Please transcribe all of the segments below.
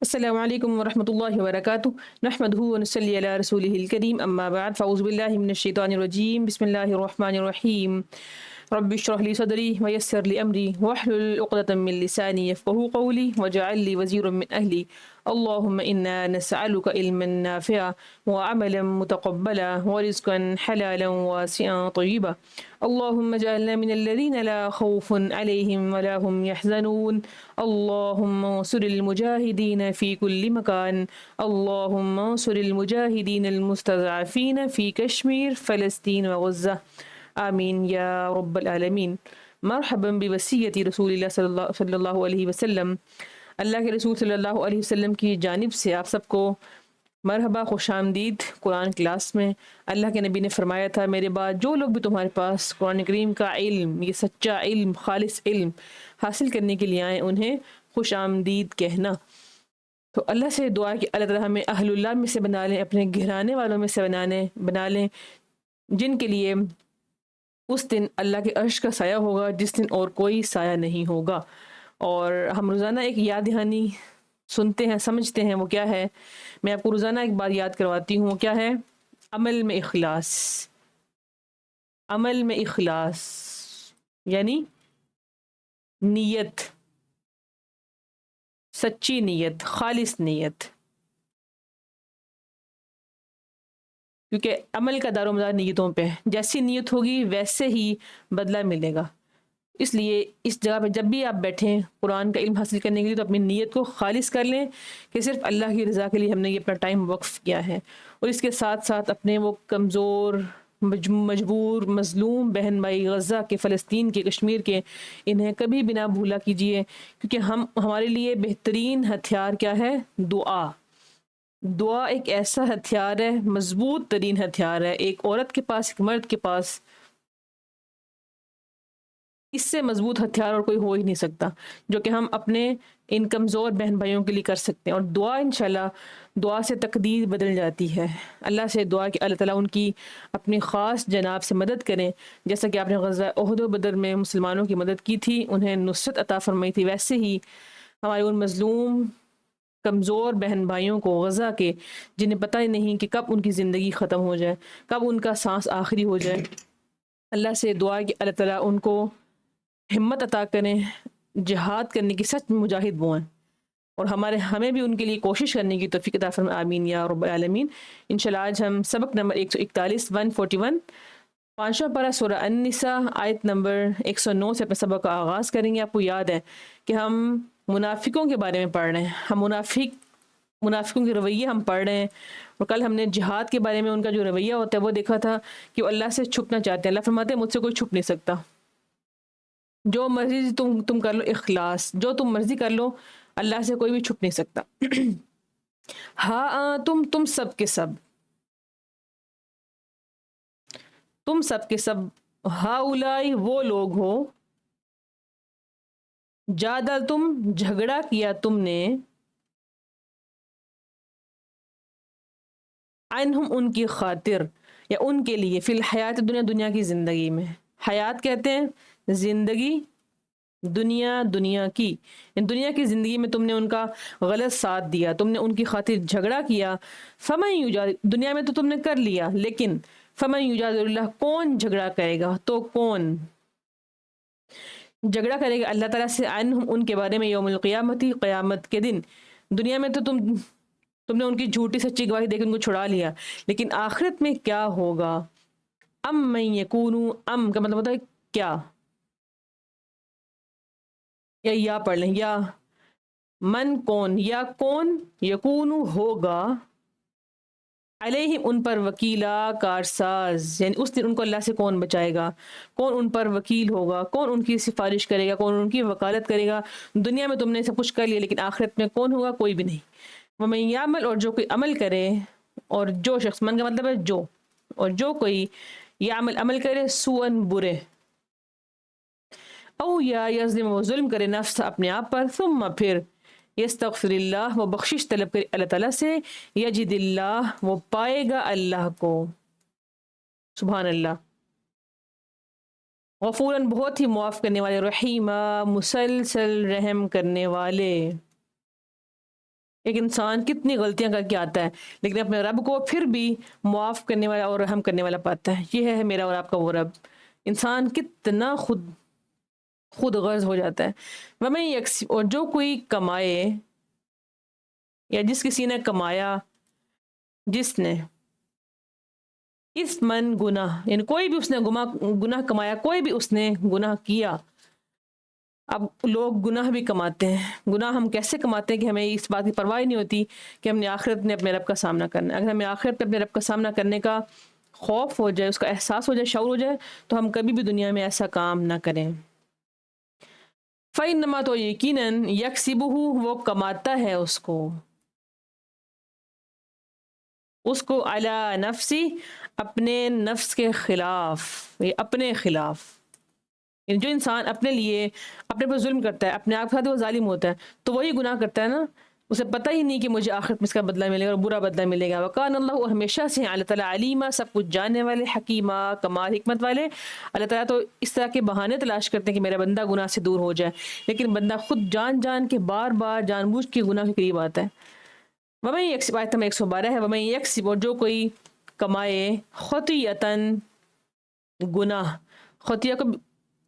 السلام علیکم ورحمۃ اللہ وبرکاتہ نحمدہ ونصلی علی رسولہ الکریم اما بعد فاعوذ باللہ من الشیطان الرجیم بسم اللہ الرحمن الرحیم رب اشرح لی صدری ویسر لی امری واحلل عقدۃ من لسانی یفقہوا قولی واجعل لی وزیرا من اہلی اللہم انا نسألک علما نافعا وعملا متقبلا ورزقا حلالا واسعا طیبا اللہم اجعلنا من الذین لا خوف علیہم ولا هم يحزنون اللہم انصر المجاہدین فی کل مکان اللہم انصر المجاہدین المستضعفین فی کشمیر فلسطین وغزہ آمین یا رب العالمین۔ مرحبا بوصیت رسول اللہ صلی اللہ علیہ وسلم۔ اللہ کے رسول صلی اللہ علیہ وسلم کی جانب سے آپ سب کو مرحبا، خوش آمدید قرآن کلاس میں۔ اللہ کے نبی نے فرمایا تھا، میرے بعد جو لوگ بھی تمہارے پاس قرآن کریم کا علم، یہ سچا علم، خالص علم حاصل کرنے کے لیے آئیں، انہیں خوش آمدید کہنا۔ تو اللہ سے دعا کہ اللہ تعالیٰ ہمیں اہل اللہ میں سے بنا لیں، اپنے گھرانے والوں میں سے بنا لیں، جن کے لیے اس دن اللہ کے عرش کا سایہ ہوگا جس دن اور کوئی سایہ نہیں ہوگا۔ اور ہم روزانہ ایک یاد دہانی سنتے ہیں، سمجھتے ہیں وہ کیا ہے۔ میں آپ کو روزانہ ایک بات یاد کرواتی ہوں، وہ کیا ہے؟ عمل میں اخلاص۔ عمل میں اخلاص یعنی نیت، سچی نیت، خالص نیت، کیونکہ عمل کا دار و مدار نیتوں پہ ہے۔ جیسی نیت ہوگی ویسے ہی بدلہ ملے گا۔ اس لیے اس جگہ پہ جب بھی آپ بیٹھیں قرآن کا علم حاصل کرنے کے لیے، تو اپنی نیت کو خالص کر لیں کہ صرف اللہ کی رضا کے لیے ہم نے یہ اپنا ٹائم وقف کیا ہے۔ اور اس کے ساتھ ساتھ اپنے وہ کمزور، مجبور، مظلوم بہن بھائی غزہ کے، فلسطین کے، کشمیر کے، انہیں کبھی بھی نہ بھولا کیجیے، کیونکہ ہمارے لیے بہترین ہتھیار کیا ہے؟ دعا۔ دعا ایک ایسا ہتھیار ہے، مضبوط ترین ہتھیار ہے۔ ایک عورت کے پاس، ایک مرد کے پاس اس سے مضبوط ہتھیار اور کوئی ہو ہی نہیں سکتا، جو کہ ہم اپنے ان کمزور بہن بھائیوں کے لیے کر سکتے ہیں۔ اور دعا انشاءاللہ، دعا سے تقدیر بدل جاتی ہے۔ اللہ سے دعا کہ اللہ تعالیٰ ان کی اپنی خاص جناب سے مدد کریں، جیسا کہ آپ نے غزوہ احد و بدر میں مسلمانوں کی مدد کی تھی، انہیں نصرت عطا فرمائی تھی، ویسے ہی ہمارے ان مظلوم کمزور بہن بھائیوں کو غزہ کے، جنہیں پتہ ہی نہیں کہ کب ان کی زندگی ختم ہو جائے، کب ان کا سانس آخری ہو جائے، اللہ سے دعا کہ اللہ تعالیٰ ان کو ہمت عطا کریں، جہاد کرنے کی سچ مجاہد بوئیں، اور ہمیں بھی ان کے لیے کوشش کرنے کی توفیق عطا فرمائے، آمین یا رب العالمین۔ انشاءاللہ آج ہم سبق نمبر 141 141 پانچواں پارہ سورہ النساء آیت نمبر 109 سے اپنے سبق کا آغاز کریں گے۔ آپ کو یاد ہے کہ ہم منافقوں کے بارے میں پڑھ رہے ہیں، ہم منافقوں کے رویے ہم پڑھ رہے ہیں، اور کل ہم نے جہاد کے بارے میں ان کا جو رویہ ہوتا ہے وہ دیکھا تھا کہ وہ اللہ سے چھپنا چاہتے ہیں۔ اللہ فرماتے ہیں مجھ سے کوئی چھپ نہیں سکتا، جو مرضی تم کر لو، اخلاص، جو تم مرضی کر لو، اللہ سے کوئی بھی چھپ نہیں سکتا۔ ہاں تم سب کے سب، تم سب کے سب، ہا اولائی وہ لوگ ہو، جادل تم جھگڑا کیا تم نے، عنہم ان کی خاطر یا ان کے لیے، فی الحیات دنیا، دنیا کی زندگی میں۔ حیات کہتے ہیں زندگی، دنیا کی، دنیا کی زندگی میں تم نے ان کا غلط ساتھ دیا، تم نے ان کی خاطر جھگڑا کیا۔ فمن یجادل، دنیا میں تو تم نے کر لیا، لیکن فمن یجادل اللہ، کون جھگڑا کرے گا؟ تو کون جھگڑا کرے گا اللہ تعالیٰ سے، عنہم ان کے بارے میں، یوم القیامتی، قیامت کے دن۔ دنیا میں تو تم نے ان کی جھوٹی سچی گواہی دے کے ان کو چھڑا لیا، لیکن آخرت میں کیا ہوگا؟ ام من یکونو، ام کا مطلب ہوتا ہے کیا، یا پڑھ لیں، یا من کون، یا کون، یکونو ہوگا، علیہم ان پر، وکیلا کارساز، یعنی اس دن ان کو اللہ سے کون بچائے گا، کون ان پر وکیل ہوگا، کون ان کی سفارش کرے گا، کون ان کی وکالت کرے گا؟ دنیا میں تم نے سب کچھ کر لیا، لیکن آخرت میں کون ہوگا؟ کوئی بھی نہیں۔ ومن یعمل، اور جو کوئی عمل کرے، اور جو شخص، من کا مطلب ہے جو، اور جو کوئی یعمل عمل کرے، سوءن برے، او یا یظلم وہ ظلم کرے، نفس اپنے آپ پر، ثم پھر یستغفر اللہ وہ بخشش طلب کرے اللہ تعالیٰ سے، یجد اللہ وہ پائے گا اللہ کو، سبحان اللہ، غفوراً بہت ہی معاف کرنے والے، رحیمہ مسلسل رحم کرنے والے۔ ایک انسان کتنی غلطیاں کر کے آتا ہے لیکن اپنے رب کو پھر بھی معاف کرنے والا اور رحم کرنے والا پاتا ہے. یہ ہے میرا اور آپ کا وہ رب. انسان کتنا خود غرض ہو جاتا ہے. اور جو کوئی کمائے یا جس کسی نے کمایا، جس نے اس من گناہ، یعنی کوئی بھی اس نے گناہ کمایا، کوئی بھی اس نے گناہ کیا. اب لوگ گناہ بھی کماتے ہیں. گناہ ہم کیسے کماتے ہیں کہ ہمیں اس بات کی پرواہ نہیں ہوتی کہ ہم نے آخرت میں اپنے رب کا سامنا کرنا ہے. اگر ہمیں آخرت میں اپنے رب کا سامنا کرنے کا خوف ہو جائے، اس کا احساس ہو جائے، شعور ہو جائے، تو ہم کبھی بھی دنیا میں ایسا کام نہ کریں. فَإِنَّمَا تو یقیناً یکسبہ وہ کماتا ہے اس کو علی نفسی اپنے نفس کے خلاف، اپنے خلاف. یعنی جو انسان اپنے لیے اپنے پر ظلم کرتا ہے، اپنے آپ کے ساتھ وہ ظالم ہوتا ہے، تو وہی گناہ کرتا ہے نا. اسے پتہ ہی نہیں کہ مجھے آخرت میں اس کا بدلہ ملے گا اور برا بدلہ ملے گا. وَقَانَ اللَّهُ، اور ہمیشہ سے اللہ تعالیٰ علیمہ، سب کچھ جاننے والے، حکیمہ، کمال حکمت والے. اللہ تعالیٰ تو اس طرح کے بہانے تلاش کرتے ہیں کہ میرا بندہ گناہ سے دور ہو جائے، لیکن بندہ خود جان کے بار بار جان بوجھ کے گناہ کے قریب آتا ہے. وَمَن يَكْسِبْ، آیت نمبر 112 ہے، وَمَن يَكْسِبْ، اور جو کوئی کمائے، خطیئتاً گناہ، خطیہ کو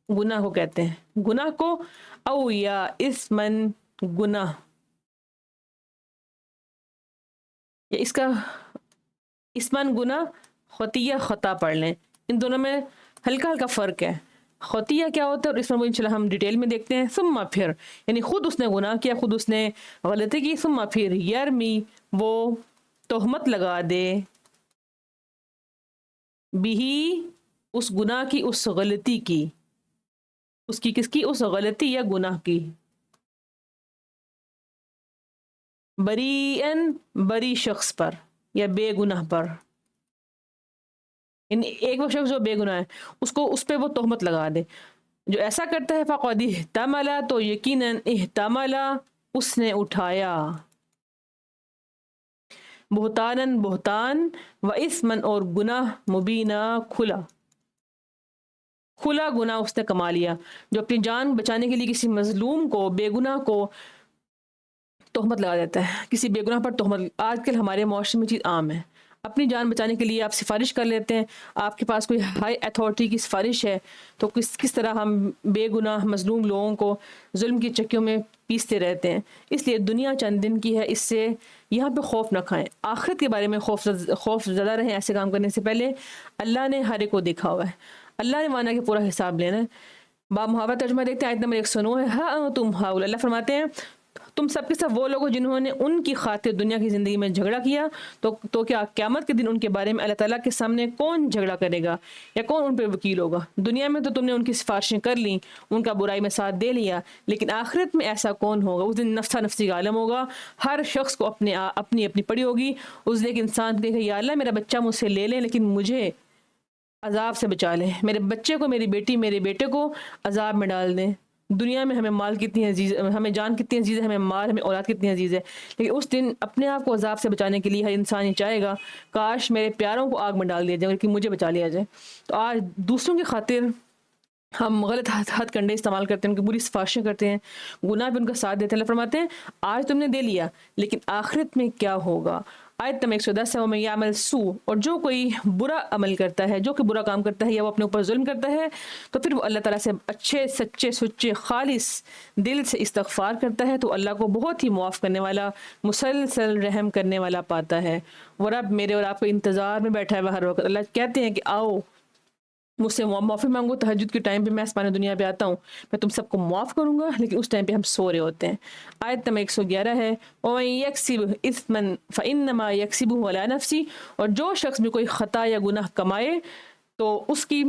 گناہ کو کہتے ہیں، گناہ کو، او یا اسمن گناہ، یا اس کا اسمن گناہ، خطیہ خطا پڑھ لیں. ان دونوں میں ہلکا ہلکا فرق ہے. خطیہ کیا ہوتا ہے اور اس میں انشاءاللہ ہم ڈیٹیل میں دیکھتے ہیں. ثم پھر، یعنی خود اس نے گناہ کیا، خود اس نے غلطی کی. ثم پھر یرمی، وہ تہمت لگا دے، بھی، اس گناہ کی، اس غلطی کی، اس کی کس کی، اس غلطی یا گناہ کی. بریئن، بری شخص پر یا بے گناہ پر. یعنی ایک وہ شخص جو بے گناہ ہے، اس پہ وہ تہمت لگا دے. جو ایسا کرتا ہے فقد احتمل، تو یقیناً احتمل، اس نے اٹھایا، بہتانن بہتان، و اسمن اور گناہ، مبینہ کھلا گناہ اس نے کما لیا. جو اپنی جان بچانے کے لیے کسی مظلوم کو، بے گناہ کو تہمت لگا دیتا ہے، کسی بے گناہ پر تہمت. آج کل ہمارے معاشرے میں چیز عام ہے. اپنی جان بچانے کے لیے آپ سفارش کر لیتے ہیں، آپ کے پاس کوئی ہائی اتھارٹی کی سفارش ہے، تو کس طرح ہم بے گناہ مظلوم لوگوں کو ظلم کی چکیوں میں پیستے رہتے ہیں. اس لیے دنیا چند دن کی ہے، اس سے یہاں پہ خوف نہ کھائیں. آخرت کے بارے میں خوف زدہ رہیں. ایسے کام کرنے سے پہلے اللہ نے ہر ایک کو دیکھا ہوا ہے، اللہ نے مانا کہ پورا حساب لینا ہے. محاورہ ترجمہ دیکھتے ہیں، آیت نمبر 109 ہے. ہاں تم ہاؤل، اللہ فرماتے ہیں تم سب کے سب وہ لوگ جنہوں نے ان کی خاطر دنیا کی زندگی میں جھگڑا کیا، تو کیا قیامت کے دن ان کے بارے میں اللہ تعالیٰ کے سامنے کون جھگڑا کرے گا یا کون ان پہ وکیل ہوگا؟ دنیا میں تو تم نے ان کی سفارشیں کر لیں، ان کا برائی میں ساتھ دے لیا، لیکن آخرت میں ایسا کون ہوگا؟ اس دن نفسا نفسی کا عالم ہوگا. ہر شخص کو اپنی پڑی ہوگی. اس دن ایک انسان کہے گا یا اللہ میرا بچہ مجھ سے لے لیں لیکن مجھے عذاب سے بچا لیں، میرے بچے کو، میری بیٹی، میرے بیٹے کو عذاب میں ڈال دیں. دنیا میں ہمیں مال کتنی عزیز، ہمیں جان کتنی عزیز ہے، ہمیں مال، ہمیں اولاد کتنی عزیز ہے، لیکن اس دن اپنے آپ کو عذاب سے بچانے کے لیے ہر انسان یہ چاہے گا کاش میرے پیاروں کو آگ میں ڈال دیا جائے لیکن مجھے بچا لیا جائے. تو آج دوسروں کی خاطر ہم غلط ہتھ کنڈے استعمال کرتے ہیں، ان کی بری سفارشیں کرتے ہیں، گناہ بھی ان کا ساتھ دیتے ہیں. اللہ فرماتے ہیں آج تم نے دے لیا لیکن آخرت میں کیا ہوگا؟ آیت نمبر 110 ہے، وَمَن يَعْمَلْ سُوءً، اور جو کوئی برا عمل کرتا ہے، جو کہ برا کام کرتا ہے یا وہ اپنے اوپر ظلم کرتا ہے، تو پھر وہ اللہ تعالیٰ سے اچھے سچے سچے خالص دل سے استغفار کرتا ہے تو اللہ کو بہت ہی معاف کرنے والا، مسلسل رحم کرنے والا پاتا ہے. وہ رب میرے اور آپ کے انتظار میں بیٹھا ہے ہر وقت. اللہ کہتے ہیں کہ آؤ مجھ سے معافی مانگو. تہجد کے ٹائم پہ میں آسمان دنیا پہ آتا ہوں، میں تم سب کو معاف کروں گا، لیکن اس ٹائم پہ ہم سو رہے ہوتے ہیں. آیت نمبر 111 ہے، وَمَن يَكْسِبْ إِثْمًا فَإِنَّمَا يَكْسِبُهُ عَلَى نَفْسِهِ، اور جو شخص بھی کوئی خطا یا گناہ کمائے تو اس کی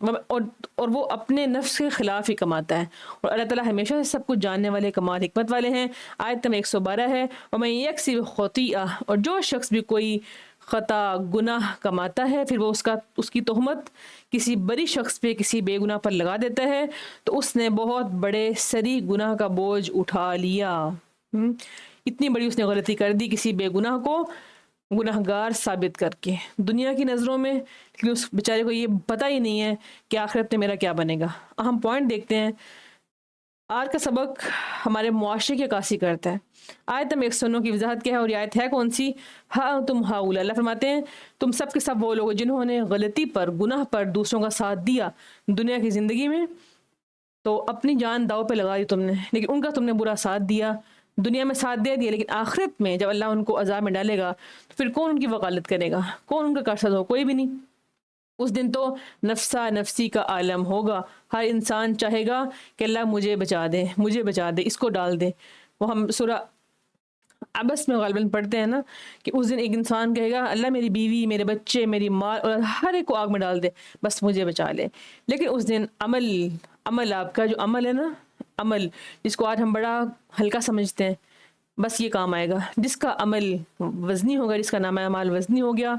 اور وہ اپنے نفس کے خلاف ہی کماتا ہے، اور اللہ تعالیٰ ہمیشہ سے سب کچھ جاننے والے، کمال حکمت والے ہیں. آیت نمبر 112 ہے، وَمَن يَكْسِبْ خَطِيئَةً، اور جو شخص بھی کوئی خطا گناہ کماتا ہے پھر وہ اس کی تہمت کسی بری شخص پہ، کسی بے گناہ پر لگا دیتا ہے تو اس نے بہت بڑے سری گناہ کا بوجھ اٹھا لیا. اتنی بڑی اس نے غلطی کر دی کسی بے گناہ کو گناہ گار ثابت کر کے دنیا کی نظروں میں، لیکن اس بیچارے کو یہ پتہ ہی نہیں ہے کہ آخرت میں میرا کیا بنے گا. ہم پوائنٹ دیکھتے ہیں آج کا سبق ہمارے معاشرے کی عکاسی کرتا ہے۔ آیت نمبر 109 کی وضاحت کیا ہے، اور یہ آیت ہے کون سی؟ ہاں تم ہاؤلا، اللہ فرماتے ہیں تم سب کے سب وہ لوگ جنہوں نے غلطی پر، گناہ پر دوسروں کا ساتھ دیا دنیا کی زندگی میں، تو اپنی جان داؤ پہ لگا دی تم نے، لیکن ان کا تم نے برا ساتھ دیا، دنیا میں ساتھ دے دیا، لیکن آخرت میں جب اللہ ان کو عذاب میں ڈالے گا تو پھر کون ان کی وکالت کرے گا؟ کون ان کا کارساز ہو؟ کوئی بھی نہیں۔ اس دن تو نفسا نفسی کا عالم ہوگا، ہر انسان چاہے گا کہ اللہ مجھے بچا دے، مجھے بچا دے، اس کو ڈال دے۔ وہ ہم سورہ عبس میں غالباً پڑھتے ہیں نا کہ اس دن ایک انسان کہے گا اللہ میری بیوی، میرے بچے، میری ماں، اور ہر ایک کو آگ میں ڈال دے، بس مجھے بچا لے۔ لیکن اس دن عمل آپ کا جو عمل ہے نا، عمل جس کو آج ہم بڑا ہلکا سمجھتے ہیں، بس یہ کام آئے گا جس کا عمل وزنی ہوگا، جس کا نامہ اعمال وزنی ہو گیا،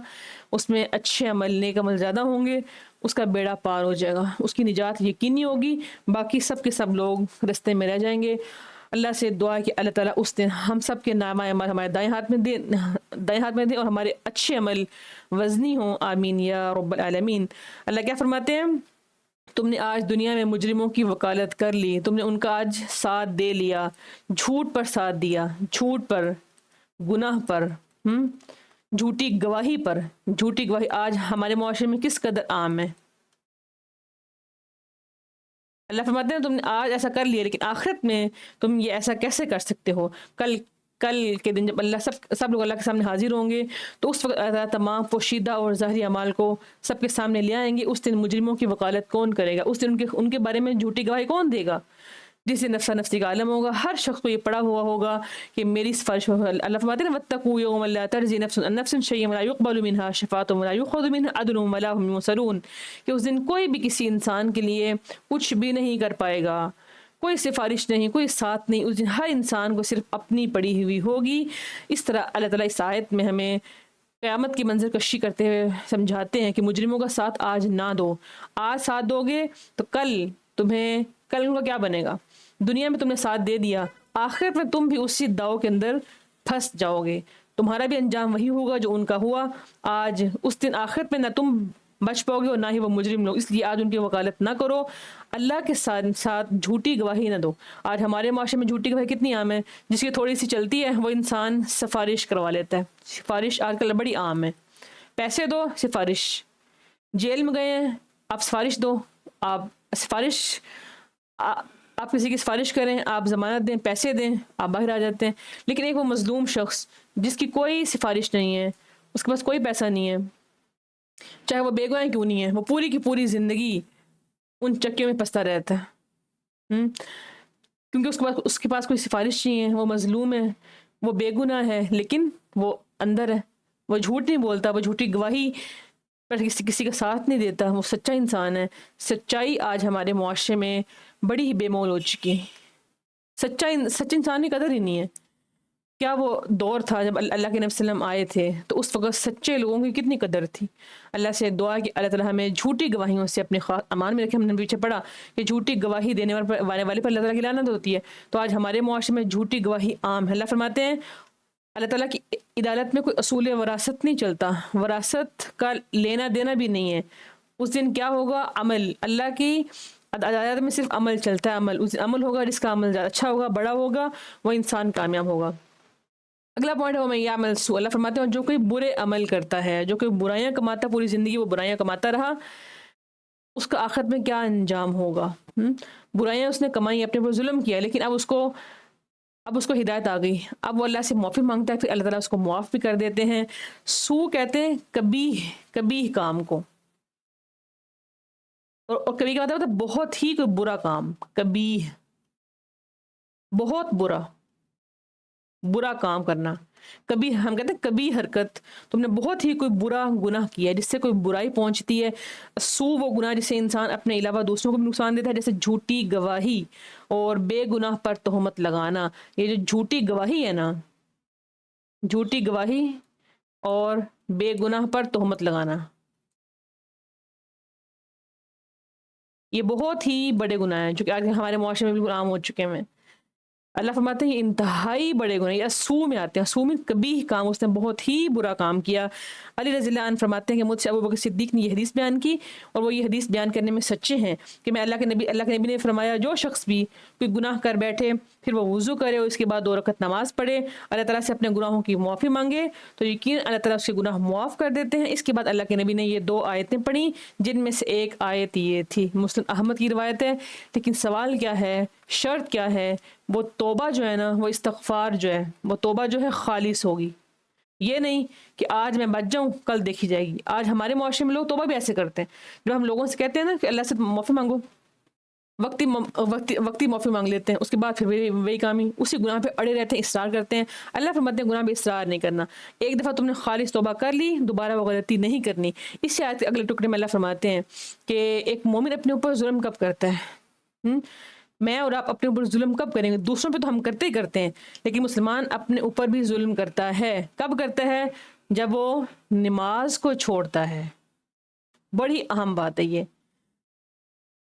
اس میں اچھے عمل، نیک عمل زیادہ ہوں گے، اس کا بیڑا پار ہو جائے گا، اس کی نجات یقینی ہوگی، باقی سب کے سب لوگ رستے میں رہ جائیں گے۔ اللہ سے دعا ہے کہ اللہ تعالیٰ اس دن ہم سب کے نامہ اعمال ہمارے دائیں ہاتھ میں دے اور ہمارے اچھے عمل وزنی ہوں، آمین یا رب العالمین۔ اللہ کیا فرماتے ہیں؟ تم نے آج دنیا میں مجرموں کی وکالت کر لی، تم نے ان کا آج ساتھ دے لیا، جھوٹ پر ساتھ دیا، جھوٹ پر، گناہ پر، جھوٹی گواہی پر۔ جھوٹی گواہی آج ہمارے معاشرے میں کس قدر عام ہے۔ اللہ فرماتے ہیں تم نے آج ایسا کر لیا، لیکن آخرت میں تم یہ ایسا کیسے کر سکتے ہو؟ کل کے دن جب اللہ سب لوگ اللہ کے سامنے حاضر ہوں گے تو اس وقت اللہ تمام پوشیدہ اور ظاہری اعمال کو سب کے سامنے لے آئیں گے۔ اس دن مجرموں کی وکالت کون کرے گا؟ اس دن ان کے بارے میں جھوٹی گواہی کون دے گا؟ جس سے نفسا نفسی کا عالم ہوگا، ہر شخص کو یہ پڑا ہوا ہوگا کہ میری سفارش اللہ فرماتے ہیں واتقوا یوما لا تجزی نفس عن نفس شیئا ولا يقبل منها شفاعة ولا يؤخذ منها عدل ولا هم ينصرون، کہ اس دن کوئی بھی کسی انسان کے لیے کچھ بھی نہیں کر پائے گا، کوئی سفارش نہیں، کوئی ساتھ نہیں، اس دن ہر انسان کو صرف اپنی پڑی ہوئی ہوگی۔ اس طرح اللہ تعالیٰ اس آیت میں ہمیں قیامت کی منظر کشی کرتے ہوئے سمجھاتے ہیں کہ مجرموں کا ساتھ آج نہ دو، آج ساتھ دو گے تو کل ان کا کیا بنے گا؟ دنیا میں تم نے ساتھ دے دیا، آخرت میں تم بھی اسی داؤ کے اندر پھنس جاؤ گے، تمہارا بھی انجام وہی ہوگا جو ان کا ہوا۔ آج اس دن آخرت میں نہ تم بچ پاؤ گے اور نہ ہی وہ مجرم لوگ، اس لیے آج ان کی وکالت نہ کرو، اللہ کے ساتھ جھوٹی گواہی نہ دو۔ آج ہمارے معاشرے میں جھوٹی گواہی کتنی عام ہے، جس کی تھوڑی سی چلتی ہے وہ انسان سفارش کروا لیتا ہے۔ سفارش آج کل بڑی عام ہے، پیسے دو سفارش، جیل میں گئے ہیں آپ سفارش دو، آپ سفارش آپ کسی کی سفارش کریں، آپ ضمانت دیں، پیسے دیں، آپ باہر آ جاتے ہیں۔ لیکن ایک وہ مظلوم شخص جس کی کوئی سفارش نہیں ہے، اس کے پاس کوئی پیسہ نہیں ہے، چاہے وہ بے گناہ کیوں نہیں ہے، وہ پوری کی پوری زندگی ان چکیوں میں پستا رہتا ہے، کیونکہ اس کے پاس کوئی سفارش نہیں ہے، وہ مظلوم ہے، وہ بے گناہ ہے، لیکن وہ اندر ہے، وہ جھوٹ نہیں بولتا، وہ جھوٹی گواہی پر کسی کا ساتھ نہیں دیتا، وہ سچا انسان ہے۔ سچائی آج ہمارے معاشرے میں بڑی ہی بے مول ہو چکی ہے، سچ انسان کی قدر ہی نہیں ہے۔ کیا وہ دور تھا جب اللہ کے نبی صلی اللہ علیہ وسلم آئے تھے تو اس وقت سچے لوگوں کی کتنی قدر تھی۔ اللہ سے دعا کہ اللہ تعالیٰ ہمیں جھوٹی گواہیوں سے اپنے خاص امان میں رکھے۔ ہم نے پیچھے پڑھا کہ جھوٹی گواہی دینے والے پر اللہ تعالیٰ کی لعنت ہوتی ہے، تو آج ہمارے معاشرے میں جھوٹی گواہی عام ہے۔ اللہ فرماتے ہیں اللہ تعالیٰ کی عدالت میں کوئی اصول وراثت نہیں چلتا، وراثت کا لینا دینا بھی نہیں ہے۔ اس دن کیا ہوگا؟ عمل، اللہ کی عدالت میں صرف عمل چلتا ہے، عمل، اس دن عمل ہوگا، جس کا عمل زیادہ اچھا ہوگا، بڑا ہوگا، وہ انسان کامیاب ہوگا۔ اگلا پوائنٹ ہے وہ میں یہ عمل سو، اللہ فرماتے ہیں جو کوئی برے عمل کرتا ہے، جو کوئی برائیاں کماتا، پوری زندگی وہ برائیاں کماتا رہا، اس کا آخرت میں کیا انجام ہوگا؟ برائیاں اس نے کمائی، اپنے پر ظلم کیا، لیکن اب اس کو ہدایت آ گئی، اب وہ اللہ سے معافی مانگتا ہے، پھر اللہ تعالیٰ اس کو معاف بھی کر دیتے ہیں۔ سو کہتے ہیں کبھی کام کو، اور کبھی کا مطلب ہوتا ہے بہت ہی کوئی برا کام، کبھی بہت برا کام کرنا، کبھی ہم کہتے ہیں کبھی حرکت، تم نے بہت ہی کوئی برا گناہ کیا ہے جس سے کوئی برائی پہنچتی ہے۔ سو وہ گناہ جس سے انسان اپنے علاوہ دوسروں کو بھی نقصان دیتا ہے، جیسے جھوٹی گواہی اور بے گناہ پر تہمت لگانا۔ یہ جو جھوٹی گواہی ہے نا، جھوٹی گواہی اور بے گناہ پر تہمت لگانا، یہ بہت ہی بڑے گناہ ہیں جو کہ آج ہمارے معاشرے میں بالکل عام ہو چکے ہیں۔ اللہ فرماتے ہیں یہ انتہائی بڑے گناہ، یہ سو میں آتے ہیں، سو میں کبھی کام، اس نے بہت ہی برا کام کیا۔ علی رضی اللہ عنہ فرماتے ہیں کہ مجھ سے ابو بکر صدیق نے یہ حدیث بیان کی، اور وہ یہ حدیث بیان کرنے میں سچے ہیں کہ میں اللہ کے نبی نے فرمایا جو شخص بھی کوئی گناہ کر بیٹھے پھر وہ وضو کرے اور اس کے بعد 2 رکعت نماز پڑھے، اللہ تعالیٰ سے اپنے گناہوں کی معافی مانگے تو یقین اللہ تعالیٰ اس کے گناہ معاف کر دیتے ہیں۔ اس کے بعد اللہ کے نبی نے یہ 2 آیتیں پڑھی جن میں سے ایک آیت یہ تھی، مسلم احمد کی روایت ہے۔ لیکن سوال کیا ہے، شرط کیا ہے؟ وہ توبہ جو ہے نا، وہ استغفار جو ہے، وہ توبہ جو ہے خالص ہوگی۔ یہ نہیں کہ آج میں بچ جاؤں کل دیکھی جائے گی۔ آج ہمارے معاشرے میں لوگ توبہ بھی ایسے کرتے ہیں، جو ہم لوگوں سے کہتے ہیں نا کہ اللہ سے معافی مانگو، وقتی معافی مانگ لیتے ہیں، اس کے بعد پھر وہی کامی اسی گناہ پہ اڑے رہتے ہیں، اصرار کرتے ہیں۔ اللہ فرماتے ہیں گناہ پہ اصرار نہیں کرنا، ایک دفعہ تم نے خالص توبہ کر لی، دوبارہ وہ غلطی نہیں کرنی۔ اس آیت کے اگلے ٹکڑے میں اللہ فرماتے ہیں کہ ایک مومن اپنے اوپر ظلم کب کرتا ہے؟ میں اور آپ اپنے اوپر ظلم کب کریں گے؟ دوسروں پہ تو ہم کرتے ہی کرتے ہیں، لیکن مسلمان اپنے اوپر بھی ظلم کرتا ہے۔ کب کرتا ہے؟ جب وہ نماز کو چھوڑتا ہے۔ بڑی اہم بات ہے یہ،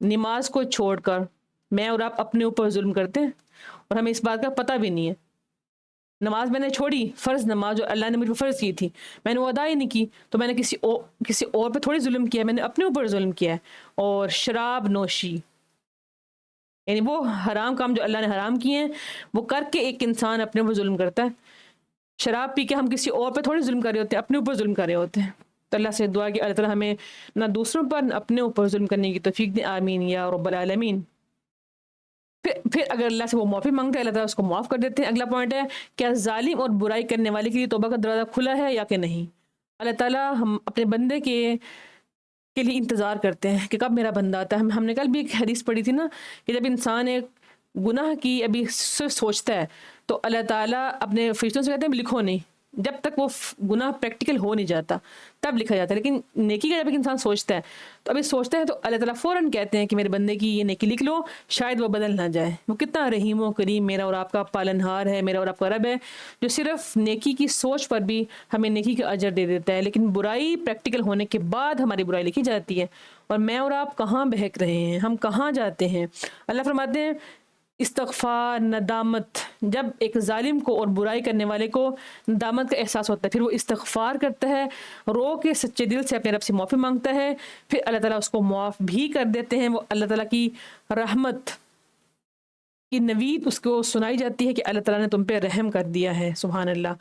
نماز کو چھوڑ کر میں اور آپ اپنے اوپر ظلم کرتے ہیں اور ہمیں اس بات کا پتہ بھی نہیں ہے۔ نماز میں نے چھوڑی، فرض نماز جو اللہ نے مجھ پر فرض کی تھی میں نے وہ ادا ہی نہیں کی، تو میں نے کسی اور پہ تھوڑی ظلم کیا ہے، میں نے اپنے اوپر ظلم کیا ہے۔ اور شراب نوشی، یعنی وہ حرام کام جو اللہ نے حرام کیے ہیں وہ کر کے ایک انسان اپنے اوپر ظلم کرتا ہے۔ شراب پی کے ہم کسی اور پہ تھوڑی ظلم کر رہے ہوتے ہیں، اپنے اوپر ظلم کر رہے ہوتے ہیں۔ تو اللہ سے دعا کہ اللہ تعالیٰ ہمیں نہ دوسروں پر نہ اپنے اوپر ظلم کرنے کی توفیق دے، آمین یا رب العالمین۔ پھر اگر اللہ سے وہ معافی مانگتے ہیں اللہ تعالیٰ اس کو معاف کر دیتے ہیں۔ اگلا پوائنٹ ہے، کیا ظالم اور برائی کرنے والے کے لیے توبہ کا دروازہ کھلا ہے یا کہ نہیں؟ اللہ تعالیٰ ہم اپنے بندے کے لیے انتظار کرتے ہیں کہ کب میرا بندہ آتا ہے۔ ہم نے کل بھی ایک حدیث پڑھی تھی نا کہ جب انسان ایک گناہ کی ابھی صرف سوچتا ہے تو اللہ تعالیٰ اپنے فرشتوں سے کہتے ہیں لکھو نہیں، جب تک وہ گناہ پریکٹیکل ہو نہیں جاتا تب لکھا جاتا ہے۔ لیکن نیکی کا جب ایک انسان سوچتا ہے تو ابھی سوچتا ہے تو اللہ تعالیٰ فوراً کہتے ہیں کہ میرے بندے کی یہ نیکی لکھ لو، شاید وہ بدل نہ جائے۔ وہ کتنا رحیم و کریم میرا اور آپ کا پالنہار ہے، میرا اور آپ کا رب ہے، جو صرف نیکی کی سوچ پر بھی ہمیں نیکی کا اجر دے دیتا ہے، لیکن برائی پریکٹیکل ہونے کے بعد ہماری برائی لکھی جاتی ہے۔ اور میں اور آپ کہاں بہک رہے ہیں، ہم کہاں جاتے ہیں؟ اللہ فرماتے ہیں استغفار، ندامت، جب ایک ظالم کو اور برائی کرنے والے کو ندامت کا احساس ہوتا ہے پھر وہ استغفار کرتا ہے، رو کے سچے دل سے اپنے رب سے معافی مانگتا ہے، پھر اللہ تعالیٰ اس کو معاف بھی کر دیتے ہیں۔ وہ اللہ تعالیٰ کی رحمت کی نوید اس کو سنائی جاتی ہے کہ اللہ تعالیٰ نے تم پہ رحم کر دیا ہے۔ سبحان اللہ۔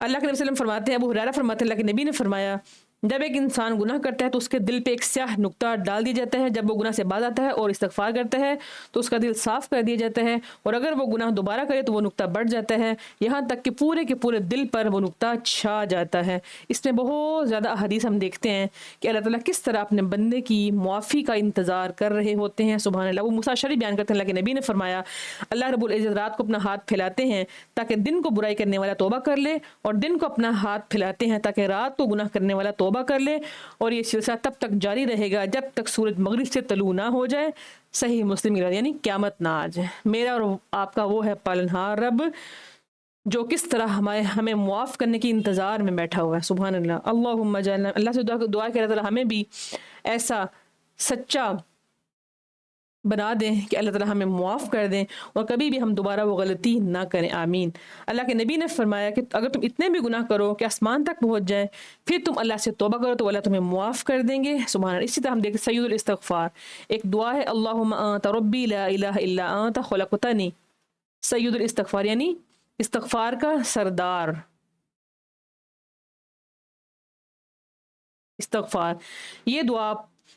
اللہ کے نبی صلی اللہ علیہ وسلم فرماتے ہیں، ابو ہریرہ فرماتے ہیں اللہ کے نبی نے فرمایا جب ایک انسان گناہ کرتا ہے تو اس کے دل پہ ایک سیاہ نقطہ ڈال دیا جاتا ہے، جب وہ گناہ سے باز آتا ہے اور استغفار کرتا ہے تو اس کا دل صاف کر دیا جاتا ہے، اور اگر وہ گناہ دوبارہ کرے تو وہ نقطہ بڑھ جاتا ہے، یہاں تک کہ پورے کے پورے دل پر وہ نقطہ چھا جاتا ہے۔ اس میں بہت زیادہ احادیث ہم دیکھتے ہیں کہ اللہ تعالیٰ کس طرح اپنے بندے کی معافی کا انتظار کر رہے ہوتے ہیں۔ سبحان اللہ۔ وہ موسیٰ شریف بیان کرتے ہیں اللہ کے نبی نے فرمایا اللہ رب العزت رات کو اپنا ہاتھ پھیلاتے ہیں تاکہ دن کو برائی کرنے والا توبہ کر لے، اور دن کو اپنا ہاتھ پھیلاتے ہیں تاکہ رات کو گناہ کرنے والا توبہ کر لے، اور یہ سلسلہ تب تک جاری رہے گا جب تک سورج مغرب سے طلوع نہ ہو جائے۔ صحیح مسلم کی روایت، یعنی قیامت نہ آ جائے۔ میرا اور آپ کا وہ ہے پالنہار رب جو کس طرح ہمیں معاف کرنے کی انتظار میں بیٹھا ہوا ہے۔ سبحان اللہ۔ اللہم اجعلنا، اللہ سے دعا کہ اللہ تعالیٰ ہمیں بھی ایسا سچا بنا دیں کہ اللہ تعالیٰ ہمیں معاف کر دیں اور کبھی بھی ہم دوبارہ وہ غلطی نہ کریں، آمین۔ اللہ کے نبی نے فرمایا کہ اگر تم اتنے بھی گناہ کرو کہ آسمان تک پہنچ جائے پھر تم اللہ سے توبہ کرو تو اللہ تمہیں معاف کر دیں گے۔ سبحان اللہ۔ اسی طرح ہم دیکھیں سید الاستغفار ایک دعا ہے، اللہم انت ربی لا الہ الا انت خلقتنی، سید الاستغفار یعنی استغفار کا سردار۔ استغفار یہ دعا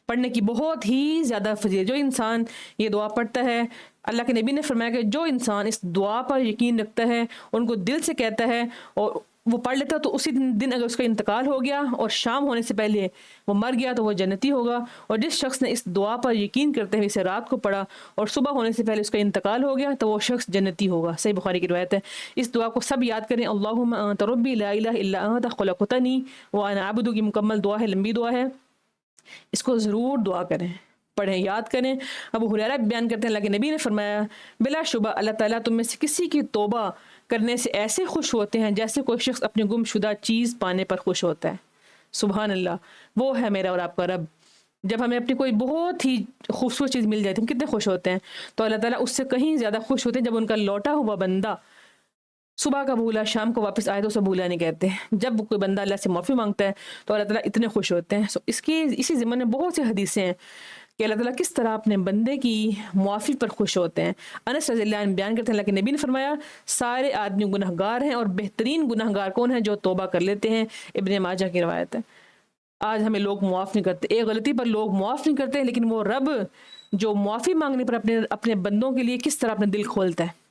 پڑھنے کی بہت ہی زیادہ فضیلت، جو انسان یہ دعا پڑھتا ہے اللہ کے نبی نے فرمایا کہ جو انسان اس دعا پر یقین رکھتا ہے، ان کو دل سے کہتا ہے اور وہ پڑھ لیتا تو اسی دن اگر اس کا انتقال ہو گیا اور شام ہونے سے پہلے وہ مر گیا تو وہ جنتی ہوگا، اور جس شخص نے اس دعا پر یقین کرتے ہوئے اسے رات کو پڑھا اور صبح ہونے سے پہلے اس کا انتقال ہو گیا تو وہ شخص جنتی ہوگا۔ صحیح بخاری کی روایت ہے۔ اس دعا کو سب یاد کریں، اللہم انت ربی لا الہ الا انت خلقتنی وانا عبدک، کی مکمل دعا ہے، لمبی دعا ہے، اس کو ضرور دعا کریں، پڑھیں، یاد کریں۔ ابو ہریرہ بیان کرتے ہیں اللہ کے نبی نے فرمایا بلا شبہ اللہ تعالیٰ تم میں سے کسی کی توبہ کرنے سے ایسے خوش ہوتے ہیں جیسے کوئی شخص اپنی گم شدہ چیز پانے پر خوش ہوتا ہے۔ سبحان اللہ۔ وہ ہے میرا اور آپ کا رب جب ہمیں اپنی کوئی بہت ہی خوبصورت چیز مل جاتی ہے ہم کتنے خوش ہوتے ہیں، تو اللہ تعالیٰ اس سے کہیں زیادہ خوش ہوتے ہیں جب ان کا لوٹا ہوا بندہ صبح کا بھولا شام کو واپس آئے تو اسے بھولا نہیں کہتے. جب کوئی بندہ اللہ سے معافی مانگتا ہے تو اللہ تعالیٰ اتنے خوش ہوتے ہیں. اسی ضمن میں بہت سی حدیثیں ہیں کہ اللہ تعالیٰ کس طرح اپنے بندے کی معافی پر خوش ہوتے ہیں. انس رضی اللہ عنہ بیان کرتے ہیں اللہ کے نبی نے فرمایا سارے آدمی گناہ گار ہیں اور بہترین گناہ گار کون ہیں؟ جو توبہ کر لیتے ہیں. ابن ماجہ کی روایت ہے. آج ہمیں لوگ معاف نہیں کرتے، ایک غلطی پر لوگ معاف نہیں کرتے، لیکن وہ رب جو معافی مانگنے پر اپنے بندوں کے لیے کس طرح اپنا دل کھولتا ہے.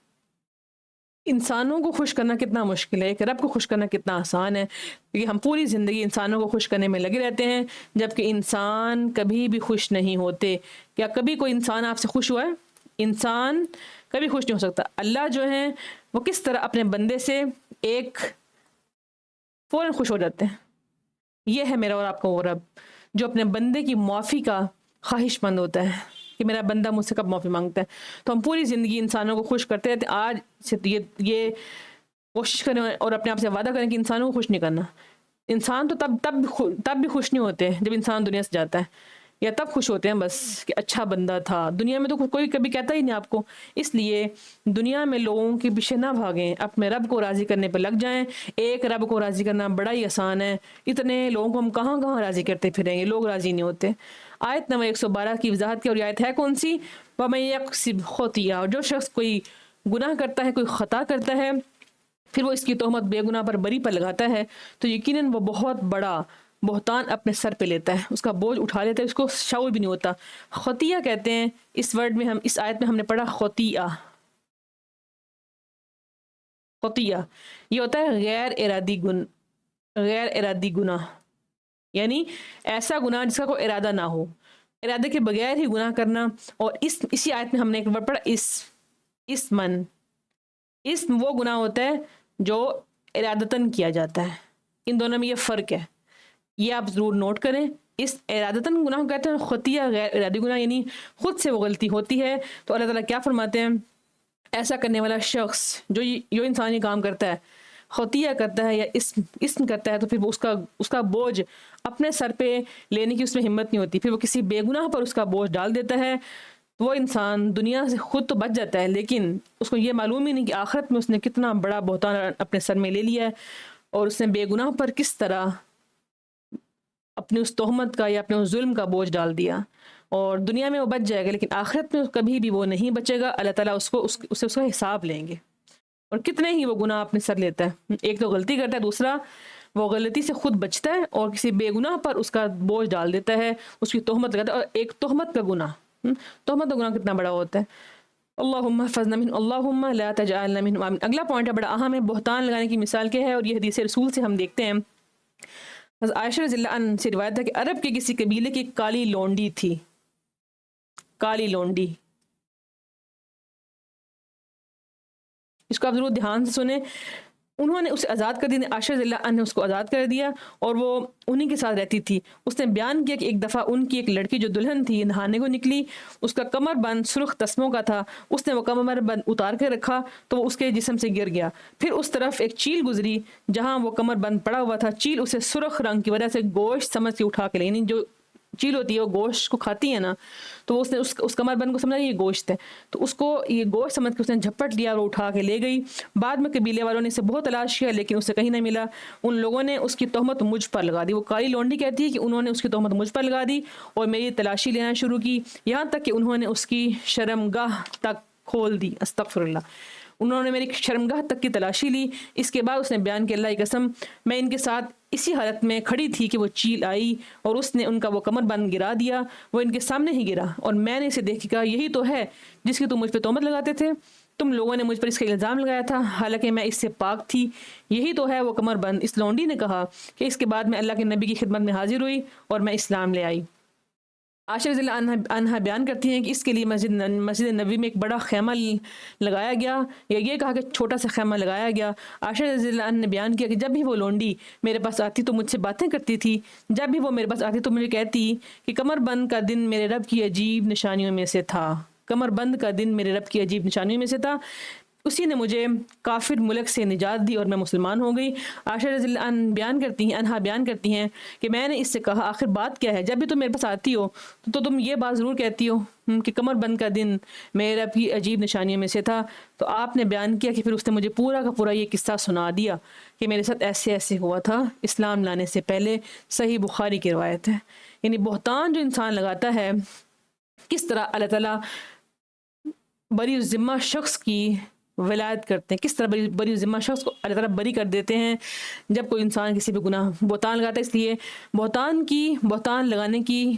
انسانوں کو خوش کرنا کتنا مشکل ہے، ایک رب کو خوش کرنا کتنا آسان ہے. کیونکہ ہم پوری زندگی انسانوں کو خوش کرنے میں لگے رہتے ہیں جبکہ انسان کبھی بھی خوش نہیں ہوتے. کیا کبھی کوئی انسان آپ سے خوش ہوا ہے؟ انسان کبھی خوش نہیں ہو سکتا. اللہ جو ہے وہ کس طرح اپنے بندے سے ایک فوراً خوش ہو جاتے ہیں. یہ ہے میرا اور آپ کا وہ رب جو اپنے بندے کی معافی کا خواہش مند ہوتا ہے کہ میرا بندہ مجھ سے کب معافی مانگتا ہے. تو ہم پوری زندگی انسانوں کو خوش کرتے رہتے ہیں. آج سے یہ کوشش کریں اور اپنے آپ سے وعدہ کریں کہ انسانوں کو خوش نہیں کرنا. انسان تو تب بھی خوش نہیں ہوتے جب انسان دنیا سے جاتا ہے، یا تب خوش ہوتے ہیں بس کہ اچھا بندہ تھا. دنیا میں تو کوئی کبھی کہتا ہی نہیں آپ کو. اس لیے دنیا میں لوگوں کے پیچھے نہ بھاگیں، اپنے رب کو راضی کرنے پہ لگ جائیں. ایک رب کو راضی کرنا بڑا ہی آسان ہے. اتنے لوگوں کو ہم کہاں کہاں راضی کرتے پھریں گے، لوگ راضی نہیں ہوتے. آیت نمبر 112 کی وضاحت کی، اور یہ آیت ہے کون سی؟ وَمَن يَكْسِبْ خَطِيئَةً، اور جو شخص کوئی گناہ کرتا ہے، کوئی خطا کرتا ہے، پھر وہ اس کی تہمت بے گناہ پر بری پر لگاتا ہے، تو یقیناً وہ بہت بڑا بہتان اپنے سر پہ لیتا ہے، اس کا بوجھ اٹھا لیتا ہے، اس کو شعور بھی نہیں ہوتا. خطیہ کہتے ہیں اس ورڈ میں، اس آیت میں ہم نے پڑھا خطیہ. خطیہ یہ ہوتا ہے غیر ارادی گناہ، یعنی ایسا گناہ جس کا کوئی ارادہ نہ ہو، ارادے کے بغیر ہی گناہ کرنا. اور اسی آیت میں ہم نے ایک ورڈ پڑھا اسم وہ گناہ ہوتا ہے جو ارادتاً کیا جاتا ہے. ان دونوں میں یہ فرق ہے، یہ آپ ضرور نوٹ کریں. اس ارادتاً گناہ کہتے ہیں، خطیہ غیر ارادی گناہ یعنی خود سے وہ غلطی ہوتی ہے. تو اللہ تعالیٰ کیا فرماتے ہیں؟ ایسا کرنے والا شخص جو انسانی کام کرتا ہے، خطیہ کرتا ہے یا اسم کرتا ہے، تو پھر وہ اس کا بوجھ اپنے سر پہ لینے کی اس میں ہمت نہیں ہوتی، پھر وہ کسی بے گناہ پر اس کا بوجھ ڈال دیتا ہے. وہ انسان دنیا سے خود تو بچ جاتا ہے، لیکن اس کو یہ معلوم ہی نہیں کہ آخرت میں اس نے کتنا بڑا بہتان اپنے سر میں لے لیا ہے، اور اس نے بے گناہ پر کس طرح اپنی اس تہمت کا یا اپنے اس ظلم کا بوجھ ڈال دیا. اور دنیا میں وہ بچ جائے گا، لیکن آخرت میں کبھی بھی وہ نہیں بچے گا. اللہ تعالیٰ اس کا حساب لیں گے. اور کتنے ہی وہ گناہ اپنے سر لیتا ہے، ایک تو غلطی کرتا ہے، دوسرا وہ غلطی سے خود بچتا ہے اور کسی بے گناہ پر اس کا بوجھ ڈال دیتا ہے، اس کی تہمت لگاتا ہے. اور ایک تہمت کا گناہ کتنا بڑا ہوتا ہے. اللہم احفظنا منہ اللہم لا تجعلنا منہ. اگلا پوائنٹ ہے بڑا اہم ہے، بہتان لگانے کی مثال کیا ہے؟ اور یہ حدیث رسول سے ہم دیکھتے ہیں. عائشہ رضی اللہ عنہ سے روایت ہے کہ عرب کے کسی قبیلے کی کالی لونڈی تھی. کالی لونڈی، اس کو آپ ضرور دھیان سے سنیں. انہوں نے اسے آزاد کر دیا، عائشہ رضی اللہ عنہ نے اس کو آزاد کر دیا اور وہ انہی کے ساتھ رہتی تھی. اس نے بیان کیا کہ ایک دفعہ ان کی ایک لڑکی جو دلہن تھی نہانے کو نکلی، اس کا کمر بند سرخ تسموں کا تھا. اس نے وہ کمر بند اتار کے رکھا تو وہ اس کے جسم سے گر گیا. پھر اس طرف ایک چیل گزری جہاں وہ کمر بند پڑا ہوا تھا. چیل اسے سرخ رنگ کی وجہ سے گوشت سمجھ کے اٹھا کے لے، یعنی جو چیل ہوتی ہے وہ گوشت کو کھاتی ہے نا، تو اس نے اس کمر بند کو سمجھا یہ گوشت ہے، تو اس کو یہ گوشت سمجھ کے اس نے جھپٹ لیا اور اٹھا کے لے گئی. بعد میں قبیلے والوں نے اسے بہت تلاش کیا لیکن اسے کہیں نہیں ملا. ان لوگوں نے اس کی تہمت مجھ پر لگا دی. وہ کالی لونڈی کہتی ہے کہ انہوں نے اس کی تہمت مجھ پر لگا دی اور میری تلاشی لینا شروع کی، یہاں تک کہ انہوں نے اس کی شرمگاہ تک کھول دی. استغفر اللہ، انہوں نے میری شرمگاہ تک کی تلاشی لی. اس کے بعد اس نے بیان کیا اللہ کی قسم میں ان کے ساتھ اسی حالت میں کھڑی تھی کہ وہ چیل آئی اور اس نے ان کا وہ کمر بند گرا دیا. وہ ان کے سامنے ہی گرا اور میں نے اسے دیکھ کے کہا یہی تو ہے جس کی تم مجھ پہ تہمت لگاتے تھے، تم لوگوں نے مجھ پر اس کا الزام لگایا تھا حالانکہ میں اس سے پاک تھی. یہی تو ہے وہ کمر بند. اس لونڈی نے کہا کہ اس کے بعد میں اللہ کے نبی کی خدمت میں حاضر ہوئی اور میں اسلام لے آئی. عائشہ رضی اللہ عنہا بیان کرتی ہیں کہ اس کے لیے مسجد نبوی میں ایک بڑا خیمہ لگایا گیا، یا یہ کہا کہ چھوٹا سا خیمہ لگایا گیا. عائشہ رضی اللہ عنہ نے بیان کیا کہ جب بھی وہ لونڈی میرے پاس آتی تو مجھ سے باتیں کرتی تھی. جب بھی وہ میرے پاس آتی تو مجھے کہتی کہ کمر بند کا دن میرے رب کی عجیب نشانیوں میں سے تھا. کمر بند کا دن میرے رب کی عجیب نشانیوں میں سے تھا. اسی نے مجھے کافر ملک سے نجات دی اور میں مسلمان ہو گئی۔ عائشہ رضی اللہ عنہا بیان کرتی ہیں کہ میں نے اس سے کہا آخر بات کیا ہے؟ جب بھی تم میرے پاس آتی ہو تو تم یہ بات ضرور کہتی ہو کہ کمر بند کا دن میرے رب کی عجیب نشانیوں میں سے تھا۔ تو آپ نے بیان کیا کہ پھر اس نے مجھے پورا کا پورا یہ قصہ سنا دیا کہ میرے ساتھ ایسے ایسے ہوا تھا اسلام لانے سے پہلے۔ صحیح بخاری کی روایت ہے۔ یعنی بہتان جو انسان لگاتا ہے، کس طرح اللہ تعالیٰ بری ذمہ شخص کی ولایت کرتے ہیں، کس طرح بری ذمہ شخص کو اللہ تعالیٰ بری کر دیتے ہیں جب کوئی انسان کسی پہ گناہ بہتان لگاتا ہے۔ اس لیے بہتان لگانے کی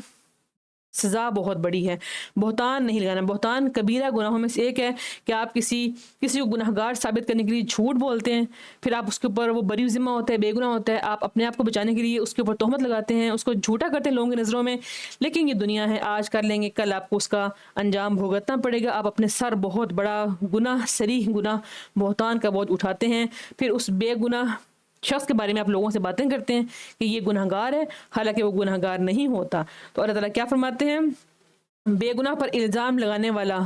سزا بہت بڑی ہے۔ بہتان نہیں لگانا۔ بہتان کبیرہ گناہوں میں سے ایک ہے کہ آپ کسی کو گناہ گار ثابت کرنے کے لیے جھوٹ بولتے ہیں، پھر آپ اس کے اوپر، وہ بری ذمہ ہوتا ہے، بے گناہ ہوتا ہے، آپ اپنے آپ کو بچانے کے لیے اس کے اوپر تہمت لگاتے ہیں، اس کو جھوٹا کرتے ہیں لوگوں کی نظروں میں۔ لیکن یہ دنیا ہے، آج کر لیں گے، کل آپ کو اس کا انجام بھگتنا پڑے گا۔ آپ اپنے سر بہت بڑا گناہ، صریح گناہ، بہتان کا بوجھ اٹھاتے ہیں، پھر اس بے گناہ شخص کے بارے میں آپ لوگوں سے باتیں کرتے ہیں کہ یہ گناہ گار ہے، حالانکہ وہ گناہ گار نہیں ہوتا۔ تو اللہ تعالیٰ کیا فرماتے ہیں؟ بے گناہ پر الزام لگانے والا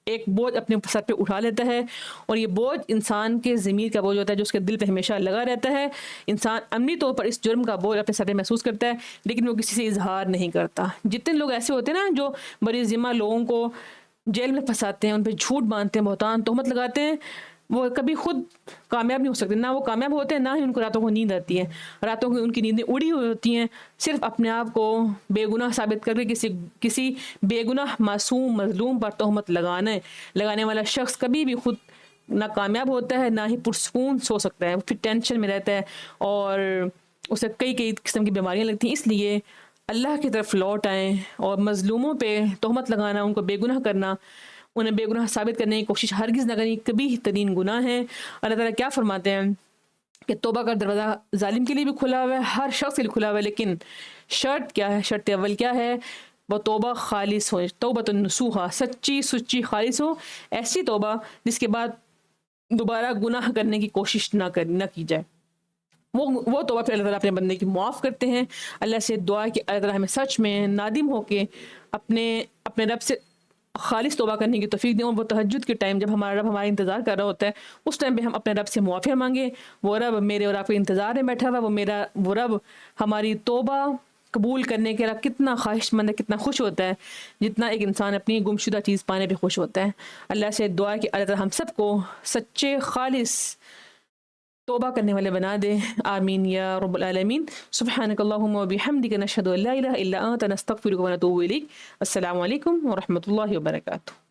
ایک بوجھ اپنے سر پہ اٹھا لیتا ہے، اور یہ بوجھ انسان کے ضمیر کا بوجھ ہوتا ہے جو اس کے دل پہ ہمیشہ لگا رہتا ہے۔ انسان عملی طور پر اس جرم کا بوجھ اپنے سر پہ محسوس کرتا ہے، لیکن وہ کسی سے اظہار نہیں کرتا۔ جتنے لوگ ایسے ہوتے ہیں نا جو بری ذمہ لوگوں کو جیل میں پھنساتے ہیں، ان پہ جھوٹ باندھتے ہیں، بہتان تہمت لگاتے ہیں، وہ کبھی خود کامیاب نہیں ہو سکتے۔ نہ وہ کامیاب ہوتے ہیں، نہ ہی ان کو راتوں کو نیند آتی ہے۔ راتوں کو ان کی نیندیں اڑی ہوئی ہوتی ہیں، صرف اپنے آپ کو بے گناہ ثابت کر کے کسی بے گناہ معصوم مظلوم پر تہمت لگانے والا شخص کبھی بھی خود نہ کامیاب ہوتا ہے، نہ ہی پرسکون سو سکتا ہے، پھر ٹینشن میں رہتا ہے اور اسے کئی قسم کی بیماریاں لگتی ہیں۔ اس لیے اللہ کی طرف لوٹ آئیں، اور مظلوموں پہ تہمت لگانا، ان کو بے گناہ کرنا، انہیں بے گناہ ثابت کرنے کی کوشش ہرگز نہ کریں، کبھی ترین گناہ ہے۔ اللہ تعالیٰ کیا فرماتے ہیں کہ توبہ کا دروازہ ظالم کے لیے بھی کھلا ہوا ہے، ہر شخص کے لیے کھلا ہوا ہے، لیکن شرط کیا ہے؟ شرط اول کیا ہے؟ وہ توبہ خالص ہو، توبۃ النصوحہ، سچی خالص ہو، ایسی توبہ جس کے بعد دوبارہ گناہ کرنے کی کوشش نہ کی جائے۔ وہ توبہ پھر اللہ تعالیٰ اپنے بندے کی معاف کرتے ہیں۔ اللہ سے دعا کہ اللہ تعالیٰ ہمیں سچ میں نادم ہو کے اپنے رب سے خالص توبہ کرنے کی توفیق دیں، اور وہ تہجد کے ٹائم جب ہمارا رب ہمارا انتظار کر رہا ہوتا ہے، اس ٹائم پہ ہم اپنے رب سے معافی مانگے۔ وہ رب میرے اور آپ کے انتظار میں بیٹھا ہوا، وہ رب ہماری توبہ قبول کرنے کے رب کتنا خواہش مند ہے، کتنا خوش ہوتا ہے، جتنا ایک انسان اپنی گمشدہ چیز پانے پہ خوش ہوتا ہے۔ اللہ سے دعا کہ اللہ تعالیٰ ہم سب کو سچے خالص توبہ کرنے والے بنا دے، آمین یا رب العالمین۔ سبحانک اللہم و بحمدک، نشہد ان لا الہ الا انت، نستغفرک و نتوب الیک۔ السلام علیکم ورحمۃ اللہ وبرکاتہ۔